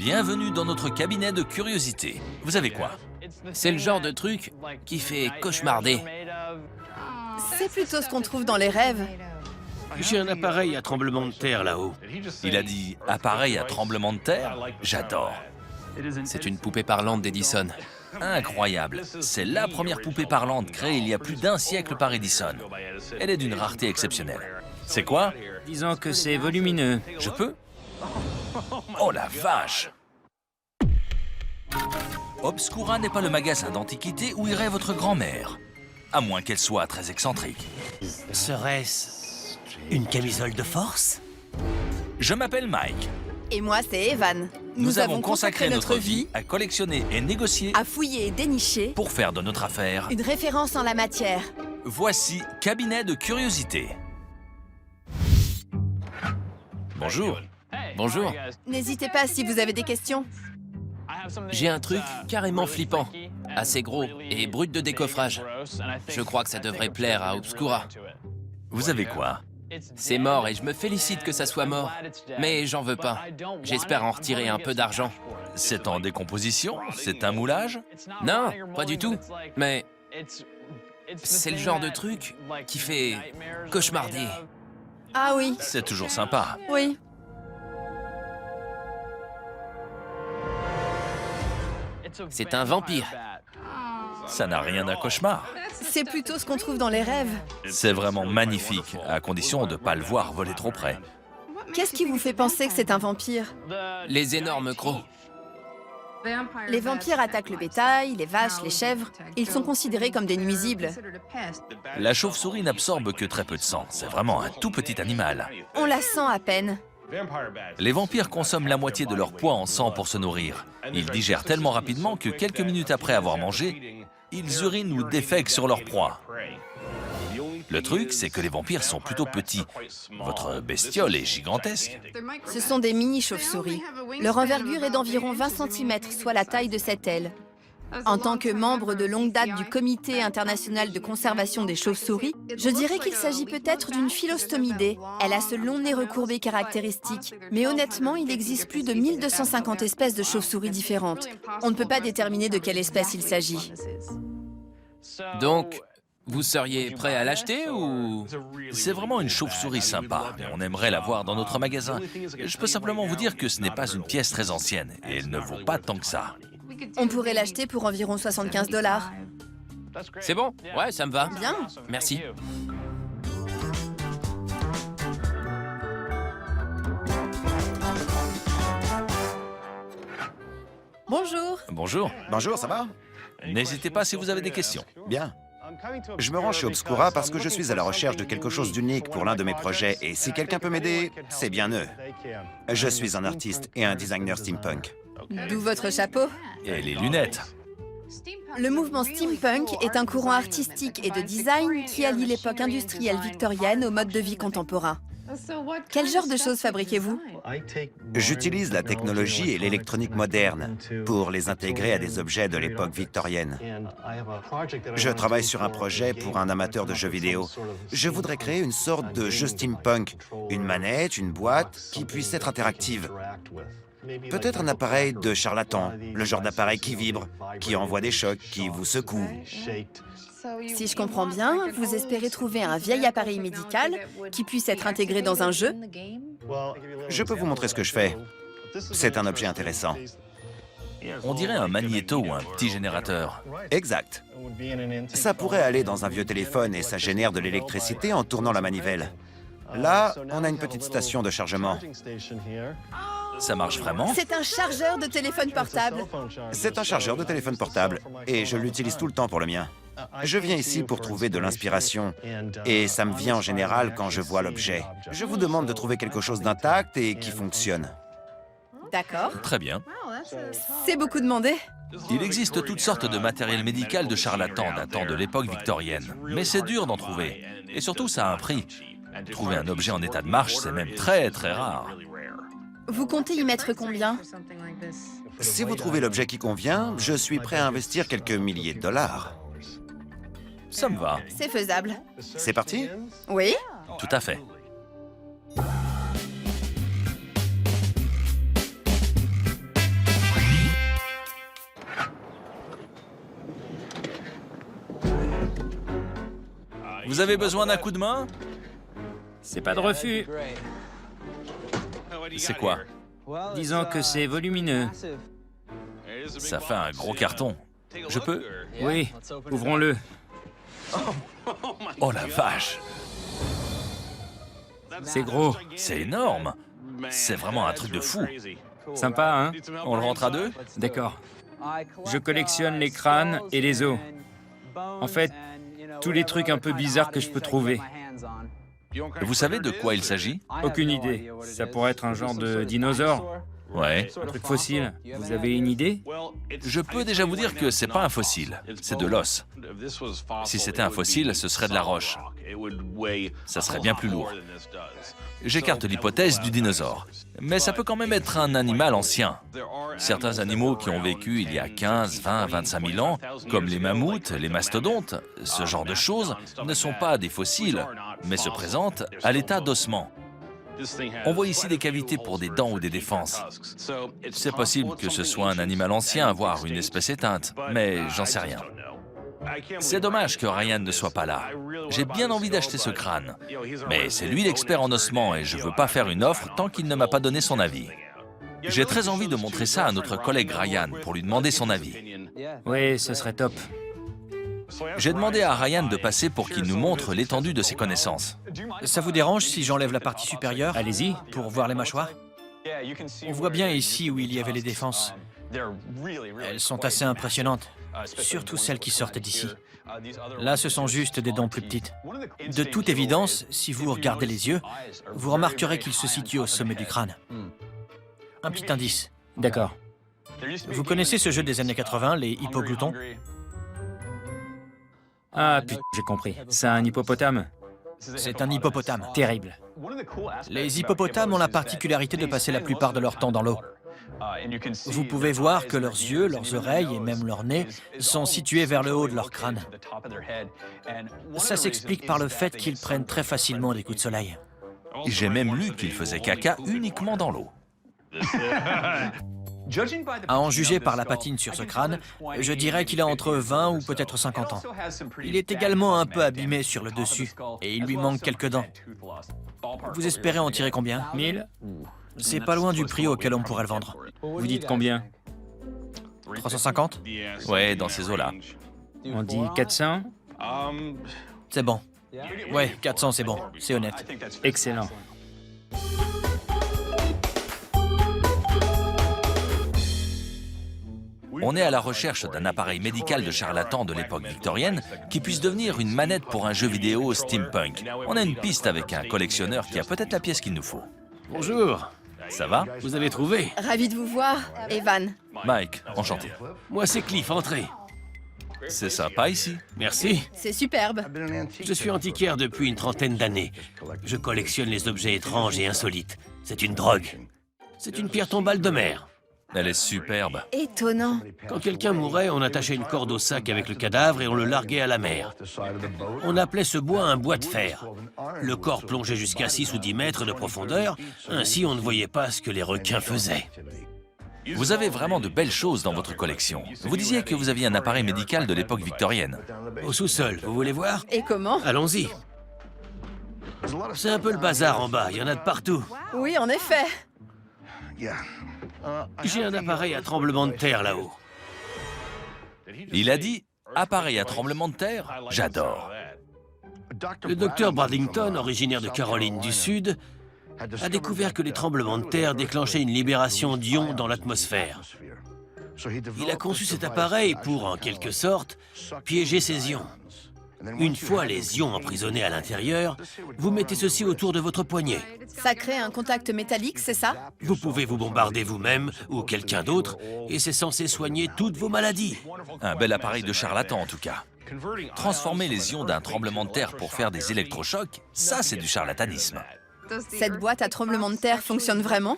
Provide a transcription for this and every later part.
Bienvenue dans notre cabinet de curiosité. Vous avez quoi? C'est le genre de truc qui fait cauchemarder. C'est plutôt ce qu'on trouve dans les rêves. J'ai un appareil à tremblement de terre là-haut. Il a dit appareil à tremblement de terre. J'adore. C'est une poupée parlante d'Edison. Incroyable. C'est la première poupée parlante créée il y a plus d'un siècle par Edison. Elle est d'une rareté exceptionnelle. C'est quoi? Disons que c'est volumineux. Je peux? Oh la vache! Obscura n'est pas le magasin d'antiquités où irait votre grand-mère. À moins qu'elle soit très excentrique. Serait-ce une camisole de force? Je m'appelle Mike. Et moi, c'est Evan. Nous avons consacré notre vie à collectionner et négocier à fouiller et dénicher pour faire de notre affaire une référence en la matière. Voici Cabinet de curiosité. Bonjour. Bonjour. N'hésitez pas si vous avez des questions. J'ai un truc carrément flippant, assez gros et brut de décoffrage. Je crois que ça devrait plaire à Obscura. Vous avez quoi? C'est mort et je me félicite que ça soit mort. Mais j'en veux pas. J'espère en retirer un peu d'argent. C'est en décomposition? C'est un moulage? Non, pas du tout. Mais c'est le genre de truc qui fait cauchemarder. Ah oui, C'est toujours sympa. oui. C'est un vampire. Ça n'a rien d'un cauchemar. C'est plutôt ce qu'on trouve dans les rêves. C'est vraiment magnifique, à condition de ne pas le voir voler trop près. Qu'est-ce qui vous fait penser que c'est un vampire? Les énormes crocs. Les vampires attaquent le bétail, les vaches, les chèvres. Ils sont considérés comme des nuisibles. La chauve-souris n'absorbe que très peu de sang. C'est vraiment un tout petit animal. On la sent à peine. Les vampires consomment la moitié de leur poids en sang pour se nourrir. Ils digèrent tellement rapidement que quelques minutes après avoir mangé, ils urinent ou défèquent sur leur proie. Le truc, c'est que les vampires sont plutôt petits. Votre bestiole est gigantesque. Ce sont des mini-chauves-souris. Leur envergure est d'environ 20 cm, soit la taille de cette aile. En tant que membre de longue date du Comité international de conservation des chauves-souris, je dirais qu'il s'agit peut-être d'une philostomidée. Elle a ce long nez recourbé caractéristique. Mais honnêtement, il existe plus de 1250 espèces de chauves-souris différentes. On ne peut pas déterminer de quelle espèce il s'agit. Donc, vous seriez prêt à l'acheter ou... C'est vraiment une chauve-souris sympa. On aimerait la voir dans notre magasin. Je peux simplement vous dire que ce n'est pas une pièce très ancienne et elle ne vaut pas tant que ça. On pourrait l'acheter pour environ 75 $. C'est bon? Ouais, ça me va. Bien. Merci. Bonjour. Bonjour. Bonjour, ça va? N'hésitez pas si vous avez des questions. Bien. Je me rends chez Obscura parce que je suis à la recherche de quelque chose d'unique pour l'un de mes projets et si quelqu'un peut m'aider, c'est bien eux. Je suis un artiste et un designer steampunk. D'où votre chapeau. Et les lunettes. Le mouvement steampunk est un courant artistique et de design qui allie l'époque industrielle victorienne au mode de vie contemporain. Quel genre de choses fabriquez-vous? J'utilise la technologie et l'électronique moderne pour les intégrer à des objets de l'époque victorienne. Je travaille sur un projet pour un amateur de jeux vidéo. Je voudrais créer une sorte de jeu steampunk, une manette, une boîte qui puisse être interactive. Peut-être un appareil de charlatan, le genre d'appareil qui vibre, qui envoie des chocs, qui vous secoue. Si je comprends bien, vous espérez trouver un vieil appareil médical qui puisse être intégré dans un jeu? Je peux vous montrer ce que je fais. C'est un objet intéressant. On dirait un magnéto ou un petit générateur. Exact. Ça pourrait aller dans un vieux téléphone et ça génère de l'électricité en tournant la manivelle. Là, on a une petite station de chargement. Ça marche vraiment? C'est un chargeur de téléphone portable. C'est un chargeur de téléphone portable et je l'utilise tout le temps pour le mien. Je viens ici pour trouver de l'inspiration et ça me vient en général quand je vois l'objet. Je vous demande de trouver quelque chose d'intact et qui fonctionne. D'accord. Très bien. C'est beaucoup demandé. Il existe toutes sortes de matériel médical de charlatans datant de l'époque victorienne. Mais c'est dur d'en trouver. Et surtout, ça a un prix. Trouver un objet en état de marche, c'est même très rare. Vous comptez y mettre combien? Si vous trouvez l'objet qui convient, je suis prêt à investir quelques milliers de dollars. Ça me va. C'est faisable. C'est parti? Oui? Tout à fait. Vous avez besoin d'un coup de main? C'est pas de refus. C'est quoi? Disons que c'est volumineux. Ça fait un gros carton. Je peux? Oui, ouvrons-le. Oh la vache! C'est gros. C'est énorme! C'est vraiment un truc de fou. Sympa, hein? On le rentre à deux? D'accord. Je collectionne les crânes et les os. En fait, tous les trucs un peu bizarres que je peux trouver. Vous savez de quoi il s'agit? Aucune idée. Ça pourrait être un genre de dinosaure, Ouais. un truc fossile. Vous avez une idée? Je peux déjà vous dire que c'est pas un fossile, c'est de l'os. Si c'était un fossile, ce serait de la roche. Ça serait bien plus lourd. J'écarte l'hypothèse du dinosaure. Mais ça peut quand même être un animal ancien. Certains animaux qui ont vécu il y a 15, 20, 25 000 ans, comme les mammouths, les mastodontes, ce genre de choses, ne sont pas des fossiles, mais se présentent à l'état d'ossement. On voit ici des cavités pour des dents ou des défenses. C'est possible que ce soit un animal ancien, voire une espèce éteinte, mais j'en sais rien. C'est dommage que Ryan ne soit pas là. J'ai bien envie d'acheter ce crâne. Mais c'est lui l'expert en ossements et je veux pas faire une offre tant qu'il ne m'a pas donné son avis. J'ai très envie de montrer ça à notre collègue Ryan pour lui demander son avis. Oui, ce serait top. J'ai demandé à Ryan de passer pour qu'il nous montre l'étendue de ses connaissances. Ça vous dérange si j'enlève la partie supérieure Allez-y. pour voir les mâchoires? On voit bien ici où il y avait les défenses. Elles sont assez impressionnantes, surtout celles qui sortent d'ici. Là, ce sont juste des dents plus petites. De toute évidence, si vous regardez les yeux, vous remarquerez qu'ils se situent au sommet du crâne. Un petit indice. D'accord. Vous connaissez ce jeu des années 80, les hippogloutons? Ah, putain, j'ai compris. C'est un hippopotame. C'est un hippopotame. Terrible. Les hippopotames ont la particularité de passer la plupart de leur temps dans l'eau. Vous pouvez voir que leurs yeux, leurs oreilles et même leur nez sont situés vers le haut de leur crâne. Ça s'explique par le fait qu'ils prennent très facilement des coups de soleil. J'ai même lu qu'il faisait caca uniquement dans l'eau. À en juger par la patine sur ce crâne, je dirais qu'il a entre 20 ou peut-être 50 ans. Il est également un peu abîmé sur le dessus et il lui manque quelques dents. Vous espérez en tirer combien? 1000? C'est pas loin du prix auquel on pourrait le vendre. Vous dites combien? 350? Ouais, dans ces eaux-là. On dit 400? C'est bon. Ouais, 400 c'est bon, c'est honnête. Excellent. On est à la recherche d'un appareil médical de charlatan de l'époque victorienne qui puisse devenir une manette pour un jeu vidéo steampunk. On a une piste avec un collectionneur qui a peut-être la pièce qu'il nous faut. Bonjour, Ça va? vous avez trouvé? Ravi de vous voir, Evan. Mike, enchanté. Moi c'est Cliff, entrez. C'est sympa ici. Merci. C'est superbe. Je suis antiquaire depuis une trentaine d'années. Je collectionne les objets étranges et insolites. C'est une drogue. C'est une pierre tombale de mer. Elle est superbe. Étonnant. Quand quelqu'un mourait, on attachait une corde au sac avec le cadavre et on le larguait à la mer. On appelait ce bois un bois de fer. Le corps plongeait jusqu'à 6 ou 10 mètres de profondeur, ainsi on ne voyait pas ce que les requins faisaient. Vous avez vraiment de belles choses dans votre collection. Vous disiez que vous aviez un appareil médical de l'époque victorienne. Au sous-sol, vous voulez voir? Et comment? Allons-y. C'est un peu le bazar en bas, il y en a de partout. Oui, en effet. J'ai un appareil à tremblement de terre là-haut. Il a dit « appareil à tremblement de terre ». J'adore. Le docteur Bradlington, originaire de Caroline du Sud, a découvert que les tremblements de terre déclenchaient une libération d'ions dans l'atmosphère. Il a conçu cet appareil pour, en quelque sorte, piéger ces ions. Une fois les ions emprisonnés à l'intérieur, vous mettez ceci autour de votre poignet. Ça crée un contact métallique, c'est ça? Vous pouvez vous bombarder vous-même ou quelqu'un d'autre, et c'est censé soigner toutes vos maladies. Un bel appareil de charlatan en tout cas. Transformer les ions d'un tremblement de terre pour faire des électrochocs, ça c'est du charlatanisme. Cette boîte à tremblement de terre fonctionne vraiment?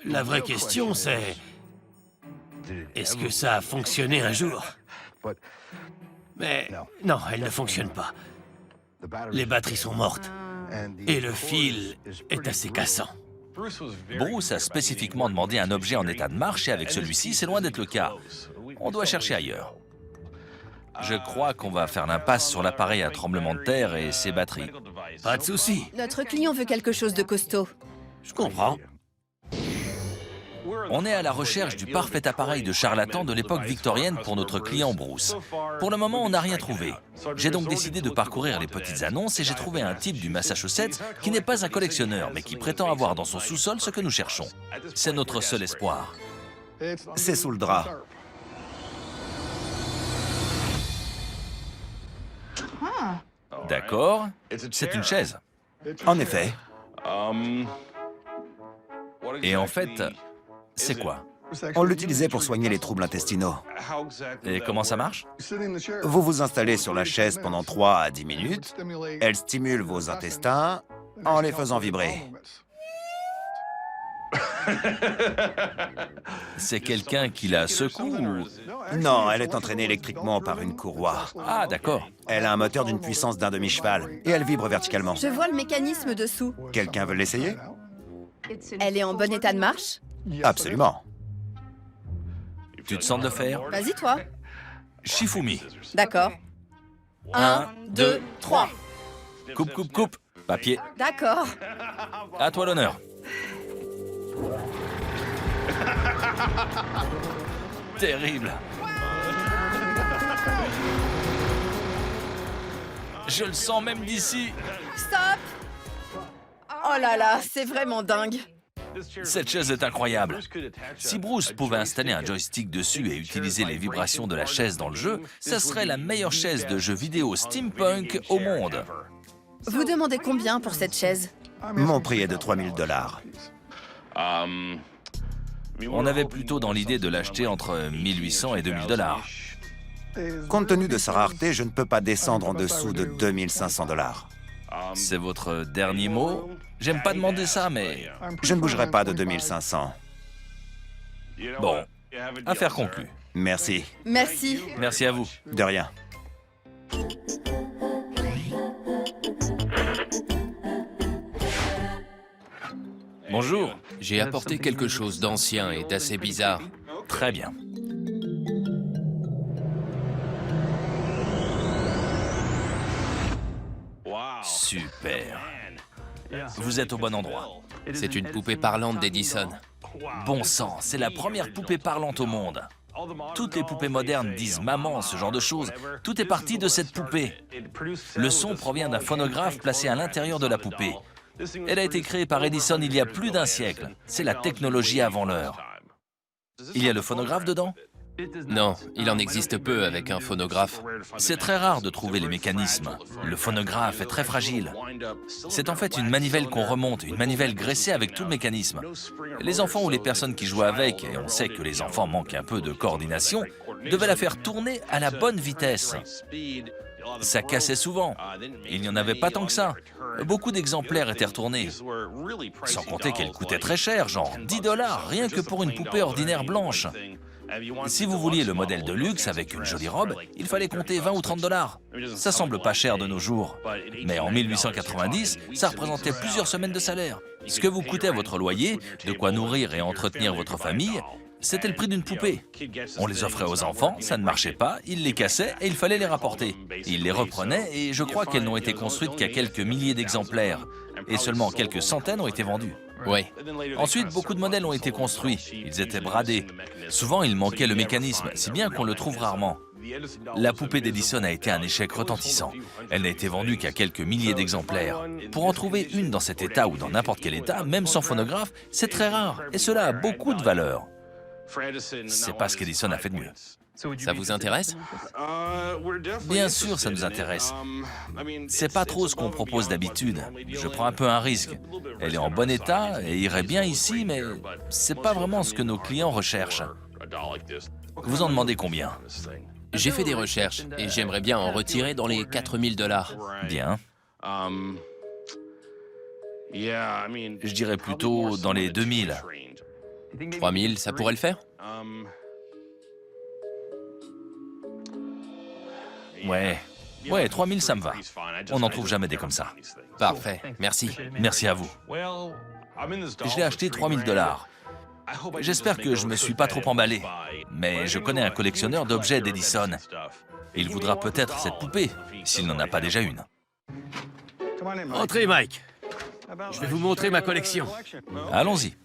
La vraie question c'est... Est-ce que ça a fonctionné un jour? Mais non, elle ne fonctionne pas. Les batteries sont mortes. Et le fil est assez cassant. Bruce a spécifiquement demandé un objet en état de marche et avec celui-ci, c'est loin d'être le cas. On doit chercher ailleurs. Je crois qu'on va faire l'impasse sur l'appareil à tremblement de terre et ses batteries. Pas de souci. Notre client veut quelque chose de costaud. Je comprends. On est à la recherche du parfait appareil de charlatan de l'époque victorienne pour notre client Bruce. Pour le moment, on n'a rien trouvé. J'ai donc décidé de parcourir les petites annonces et j'ai trouvé un type du Massachusetts qui n'est pas un collectionneur, mais qui prétend avoir dans son sous-sol ce que nous cherchons. C'est notre seul espoir. C'est sous le drap. D'accord, c'est une chaise. En effet, Et en fait, c'est quoi? on l'utilisait pour soigner les troubles intestinaux. Et comment ça marche? Vous vous installez sur la chaise pendant 3 à 10 minutes. Elle stimule vos intestins en les faisant vibrer. C'est quelqu'un qui la secoue ou... Non, elle est entraînée électriquement par une courroie. Ah, d'accord. Elle a un moteur d'une puissance d'1 demi-cheval et elle vibre verticalement. Je vois le mécanisme dessous. Quelqu'un veut l'essayer? Elle est en bon état de marche? Absolument. Tu te sens de le faire? Vas-y, toi. Shifumi. D'accord. 1, 2, 3. Coupe, coupe, coupe. Papier. D'accord. À toi l'honneur. Terrible. Je le sens même d'ici. Stop! Oh là là, c'est vraiment dingue. Cette chaise est incroyable. Si Bruce pouvait installer un joystick dessus et utiliser les vibrations de la chaise dans le jeu, ça serait la meilleure chaise de jeu vidéo steampunk au monde. Vous demandez combien pour cette chaise? Mon prix est de 3000 $. On avait plutôt dans l'idée de l'acheter entre 1800 et 2000 $. Compte tenu de sa rareté, je ne peux pas descendre en dessous de 2500 $. C'est votre dernier mot? J'aime pas demander ça, mais... Je ne bougerai pas de 2500. Bon, affaire conclue. Merci. Merci. Merci à vous. De rien. Bonjour. J'ai apporté quelque chose d'ancien et d'assez bizarre. Très bien. Super. Vous êtes au bon endroit. C'est une poupée parlante d'Edison. Bon sang, c'est la première poupée parlante au monde. Toutes les poupées modernes disent « maman », ce genre de choses. Tout est parti de cette poupée. Le son provient d'un phonographe placé à l'intérieur de la poupée. Elle a été créée par Edison il y a plus d'1 siècle. C'est la technologie avant l'heure. Il y a le phonographe dedans? Non, il en existe peu avec un phonographe. C'est très rare de trouver les mécanismes. Le phonographe est très fragile. C'est en fait une manivelle qu'on remonte, une manivelle graissée avec tout le mécanisme. Les enfants ou les personnes qui jouent avec, et on sait que les enfants manquent un peu de coordination, devaient la faire tourner à la bonne vitesse. Ça cassait souvent. Il n'y en avait pas tant que ça. Beaucoup d'exemplaires étaient retournés. Sans compter qu'elle coûtait très cher, genre 10 $, rien que pour une poupée ordinaire blanche. Si vous vouliez le modèle de luxe avec une jolie robe, il fallait compter 20 ou 30 $. Ça semble pas cher de nos jours. Mais en 1890, ça représentait plusieurs semaines de salaire. Ce que vous coûtait votre loyer, de quoi nourrir et entretenir votre famille, c'était le prix d'une poupée. On les offrait aux enfants, ça ne marchait pas, ils les cassaient et il fallait les rapporter. Ils les reprenaient et je crois qu'elles n'ont été construites qu'à quelques milliers d'exemplaires. Et seulement quelques centaines ont été vendus. Oui. Ensuite, beaucoup de modèles ont été construits. Ils étaient bradés. Souvent, il manquait le mécanisme, si bien qu'on le trouve rarement. La poupée d'Edison a été un échec retentissant. Elle n'a été vendue qu'à quelques milliers d'exemplaires. Pour en trouver une dans cet état ou dans n'importe quel état, même sans phonographe, c'est très rare. Et cela a beaucoup de valeur. C'est pas ce qu'Edison a fait de mieux. Ça vous intéresse? Bien sûr, ça nous intéresse. C'est pas trop ce qu'on propose d'habitude. Je prends un peu un risque. Elle est en bon état et irait bien ici, mais c'est pas vraiment ce que nos clients recherchent. Vous en demandez combien? J'ai fait des recherches et j'aimerais bien en retirer dans les 4000 $. Bien. Je dirais plutôt dans les 2000. 3000, ça pourrait le faire? Ouais, 3000, ça me va. On n'en trouve jamais des comme ça. Parfait, merci. Merci à vous. Je l'ai acheté 3000 $. J'espère que je me suis pas trop emballé, mais je connais un collectionneur d'objets d'Edison. Il voudra peut-être cette poupée, s'il n'en a pas déjà une. Entrez, Mike. Je vais vous montrer ma collection. Allons-y.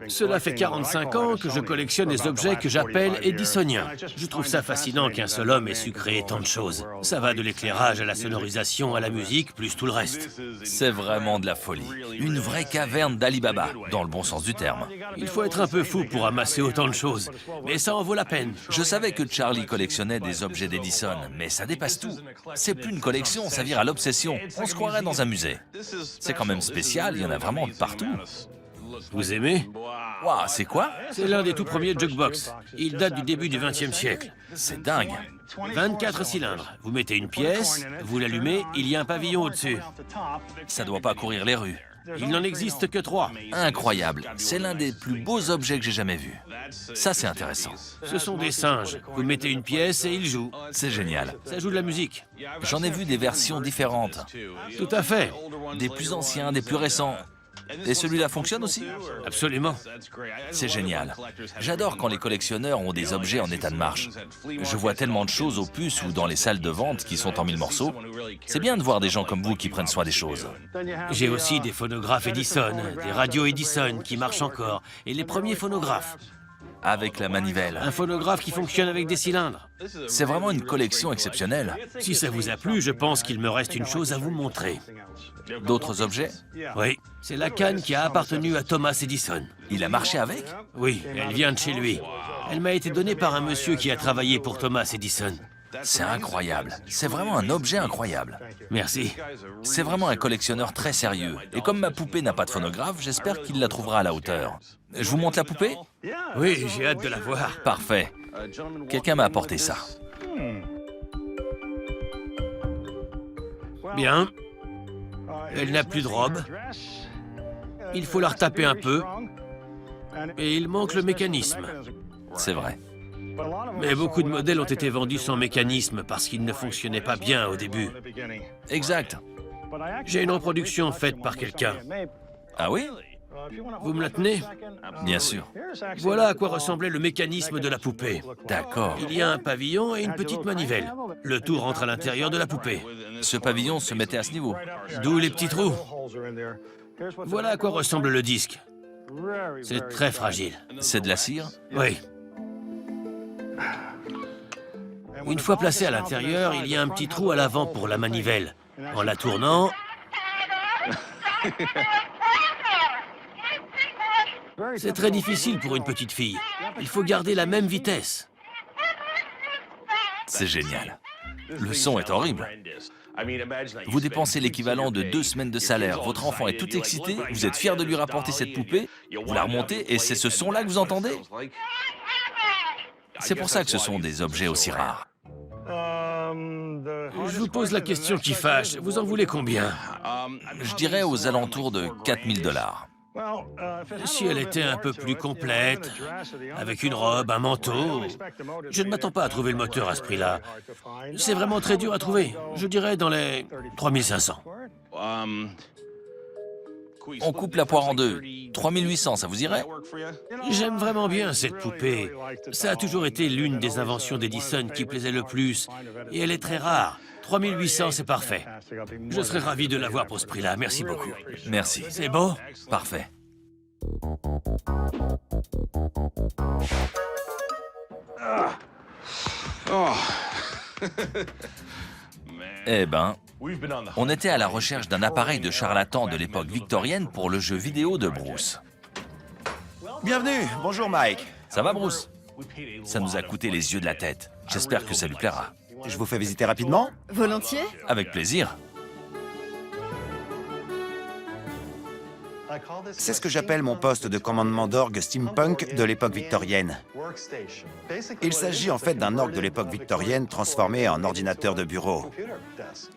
Cela fait 45 ans que je collectionne des objets que j'appelle édisoniens. Je trouve ça fascinant qu'un seul homme ait su créer tant de choses. Ça va de l'éclairage à la sonorisation, à la musique, plus tout le reste. C'est vraiment de la folie. Une vraie caverne d'Ali Baba, dans le bon sens du terme. Il faut être un peu fou pour amasser autant de choses, mais ça en vaut la peine. Je savais que Charlie collectionnait des objets d'Edison, mais ça dépasse tout. C'est plus une collection, ça vire à l'obsession. On se croirait dans un musée. C'est quand même spécial, il y en a vraiment de partout. Vous aimez? Waouh, c'est quoi? C'est l'un des tout premiers jukebox. Il date du début du XXe siècle. C'est dingue. 24 cylindres. Vous mettez une pièce, vous l'allumez, il y a un pavillon au-dessus. Ça doit pas courir les rues. Il n'en existe que 3. Incroyable. C'est l'un des plus beaux objets que j'ai jamais vus. Ça, c'est intéressant. Ce sont des singes. Vous mettez une pièce et ils jouent. C'est génial. Ça joue de la musique. J'en ai vu des versions différentes. Tout à fait. Des plus anciens, des plus récents. Et celui-là fonctionne aussi? Absolument. C'est génial. J'adore quand les collectionneurs ont des objets en état de marche. Je vois tellement de choses aux puces ou dans les salles de vente qui sont en 1000 morceaux. C'est bien de voir des gens comme vous qui prennent soin des choses. J'ai aussi des phonographes Edison, des radios Edison qui marchent encore, et les premiers phonographes. Avec la manivelle. Un phonographe qui fonctionne avec des cylindres. C'est vraiment une collection exceptionnelle. Si ça vous a plu, je pense qu'il me reste une chose à vous montrer. D'autres objets? Oui, c'est la canne qui a appartenu à Thomas Edison. Il a marché avec? Oui, elle vient de chez lui. Elle m'a été donnée par un monsieur qui a travaillé pour Thomas Edison. C'est incroyable. C'est vraiment un objet incroyable. Merci. C'est vraiment un collectionneur très sérieux. Et comme ma poupée n'a pas de phonographe, j'espère qu'il la trouvera à la hauteur. Je vous montre la poupée? Oui, j'ai hâte de la voir. Parfait. Quelqu'un m'a apporté ça. Bien. Elle n'a plus de robe. Il faut la retaper un peu. Et il manque le mécanisme. C'est vrai. Mais beaucoup de modèles ont été vendus sans mécanisme parce qu'ils ne fonctionnaient pas bien au début. Exact. J'ai une reproduction faite par quelqu'un. Ah oui? Vous me la tenez? Bien sûr. Voilà à quoi ressemblait le mécanisme de la poupée. D'accord. Il y a un pavillon et une petite manivelle. Le tout rentre à l'intérieur de la poupée. Ce pavillon se mettait à ce niveau. D'où les petits trous. Voilà à quoi ressemble le disque. C'est très fragile. C'est de la cire? Oui. Une fois placé à l'intérieur, il y a un petit trou à l'avant pour la manivelle. En la tournant... C'est très difficile pour une petite fille. Il faut garder la même vitesse. C'est génial. Le son est horrible. Vous dépensez l'équivalent de 2 semaines de salaire. Votre enfant est tout excité, vous êtes fier de lui rapporter cette poupée, vous la remontez et c'est ce son-là que vous entendez? C'est pour ça que ce sont des objets aussi rares. Je vous pose la question qui fâche. Vous en voulez combien? Je dirais aux alentours de 4000 $. Si elle était un peu plus complète, avec une robe, un manteau, je ne m'attends pas à trouver le moteur à ce prix-là. C'est vraiment très dur à trouver. Je dirais dans les 3500. On coupe la poire en deux. 3800, ça vous irait? J'aime vraiment bien cette poupée. Ça a toujours été l'une des inventions d'Edison qui plaisait le plus. Et elle est très rare. 3800, c'est parfait. Je serais ravi de l'avoir pour ce prix-là. Merci beaucoup. Merci. C'est beau? Parfait. Eh ben, on était à la recherche d'un appareil de charlatan de l'époque victorienne pour le jeu vidéo de Bruce. Bienvenue, bonjour Mike. Ça va, Bruce? Ça nous a coûté les yeux de la tête. J'espère que ça lui plaira. Je vous fais visiter rapidement? Volontiers? Avec plaisir. C'est ce que j'appelle mon poste de commandement d'orgue steampunk de l'époque victorienne. Il s'agit en fait d'un orgue de l'époque victorienne transformé en ordinateur de bureau.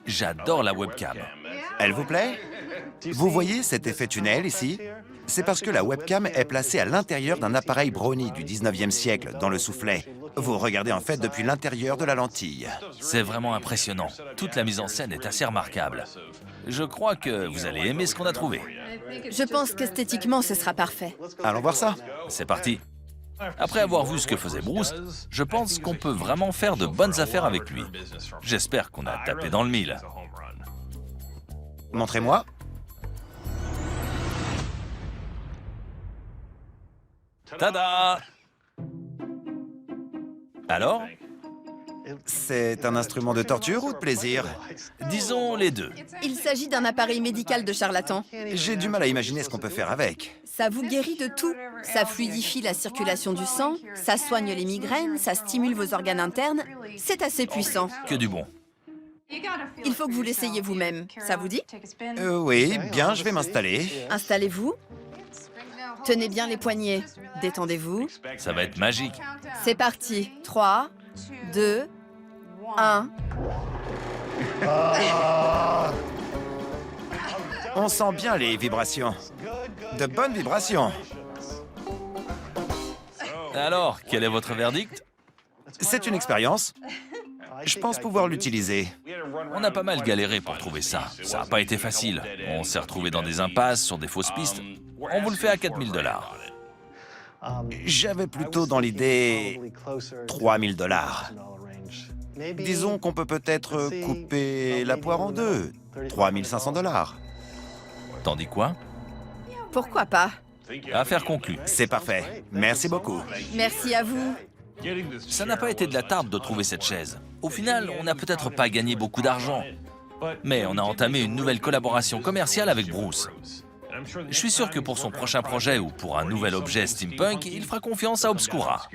J'adore la webcam. Elle vous plaît? Vous voyez cet effet tunnel ici? C'est parce que la webcam est placée à l'intérieur d'un appareil Brownie du 19e siècle, dans le soufflet. Vous regardez en fait depuis l'intérieur de la lentille. C'est vraiment impressionnant. Toute la mise en scène est assez remarquable. Je crois que vous allez aimer ce qu'on a trouvé. Je pense qu'esthétiquement, ce sera parfait. Allons voir ça. C'est parti. Après avoir vu ce que faisait Bruce, je pense qu'on peut vraiment faire de bonnes affaires avec lui. J'espère qu'on a tapé dans le mille. Montrez-moi. Tada! Alors? C'est un instrument de torture ou de plaisir? Disons les deux. Il s'agit d'un appareil médical de charlatan. J'ai du mal à imaginer ce qu'on peut faire avec. Ça vous guérit de tout. Ça fluidifie la circulation du sang, ça soigne les migraines, ça stimule vos organes internes. C'est assez puissant. Que du bon. Il faut que vous l'essayiez vous-même. Ça vous dit? Oui, bien, je vais m'installer. Installez-vous. Tenez bien les poignets. Détendez-vous. Ça va être magique. C'est parti. 3, 2, 1. On sent bien les vibrations. De bonnes vibrations. Alors, quel est votre verdict? C'est une expérience. Je pense pouvoir l'utiliser. On a pas mal galéré pour trouver ça. Ça n'a pas été facile. On s'est retrouvé dans des impasses, sur des fausses pistes. On vous le fait à 4000 $. J'avais plutôt dans l'idée 3000 $. Disons qu'on peut peut-être couper la poire en deux. 3500 $. Tandis quoi? Pourquoi pas? Affaire conclue. C'est parfait. Merci beaucoup. Merci à vous. Ça n'a pas été de la tarte de trouver cette chaise. Au final, on n'a peut-être pas gagné beaucoup d'argent. Mais on a entamé une nouvelle collaboration commerciale avec Bruce. Je suis sûr que pour son prochain projet ou pour un nouvel objet steampunk, il fera confiance à Obscura.